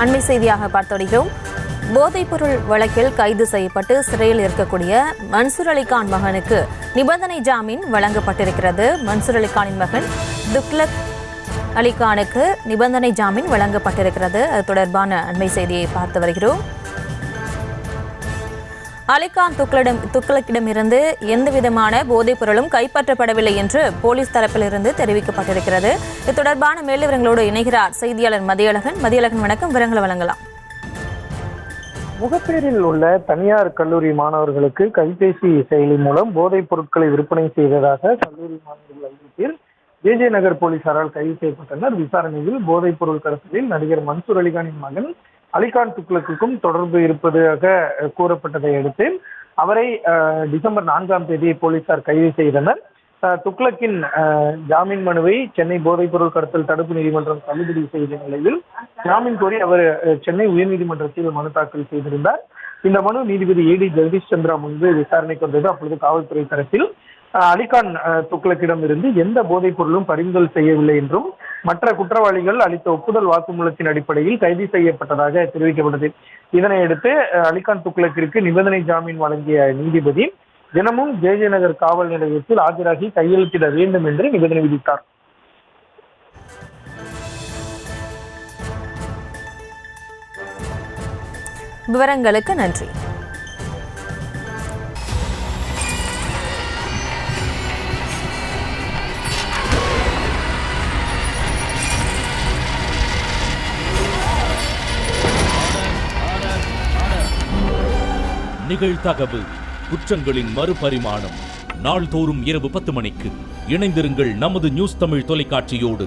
அண்மை செய்தியாக பார்த்து வருகிறோம். போதைப்பொருள் வழக்கில் கைது செய்யப்பட்டு சிறையில் இருக்கக்கூடிய மன்சூர் அலிகான் மகனுக்கு நிபந்தனை ஜாமீன் வழங்கப்பட்டிருக்கிறது. மன்சூர் அலிகானின் மகன் துக்ளக் அலிகானுக்கு நிபந்தனை ஜாமீன் வழங்கப்பட்டிருக்கிறது. அது தொடர்பான அண்மை செய்தியை பார்த்து வருகிறோம். அலிகான் துக்ளக்கிடமிருந்து எந்தவிதமான போதைப் பொருளும் கைப்பற்றப்படவில்லை என்று போலீஸ் தரப்பிலிருந்து தெரிவிக்கப்பட்டிருக்கிறது. இது தொடர்பான மேல்விவரங்களோடு இணைகிறார் செய்தியாளர் மதியழகன். வணக்கம், விவரங்களை வழங்கலாம். முகப்பேரில் உள்ள தனியார் கல்லூரி மாணவர்களுக்கு கைபேசி செயலி மூலம் போதைப் பொருட்களை விற்பனை செய்ததாக கல்லூரி மாணவர்கள் ஐந்து ஜே நகர் போலீசாரால் கைது செய்யப்பட்டனர். விசாரணையில் போதைப் பொருள் கடத்தலில் நடிகர் மன்சூர் அலிகானின் மகன் அலிகான் துக்ளக்குக்கும் தொடர்பு இருப்பதாக கூறப்பட்டதை அடுத்து அவரை டிசம்பர் 4ஆம் தேதி போலீசார் கைது செய்தனர். துக்ளக்கின் ஜாமீன் மனுவை சென்னை போதைப் பொருள் கடத்தல் தடுப்பு நீதிமன்றம் தள்ளுபடி செய்த நிலையில் ஜாமீன் கோரி அவர் சென்னை உயர்நீதிமன்றத்தில் மனு தாக்கல் செய்திருந்தார். இந்த மனு நீதிபதி ஏடி ஜெகதீஷ் சந்திரா முன்பு விசாரணைக்கு வந்தது. அப்பொழுது காவல்துறை தரப்பில் அலிகான் துக்ளக்கிடம் இருந்து எந்த போதைப் பொருளும் பறிமுதல் செய்யவில்லை என்றும் மற்ற குற்றவாளிகள் அளித்த ஒப்புதல் வாக்குமூலத்தின் அடிப்படையில் கைது செய்யப்பட்டதாக தெரிவிக்கப்பட்டது. இதனையடுத்து அலிகான் துக்ளக்கிற்கு நிபந்தனை ஜாமீன் வழங்கிய நீதிபதி தினமும் ஜே நகர் காவல் நிலையத்தில் ஆஜராகி கையெழுத்திட வேண்டும் என்று நிபந்தனை விதித்தார். விவரங்களுக்கு நன்றி. நிகழ்தகவு குற்றங்களின் மறுபரிமாணம் நாள்தோறும் இரவு 10 மணிக்கு இணைந்திருங்கள் நமது நியூஸ் தமிழ் தொலைக்காட்சியோடு.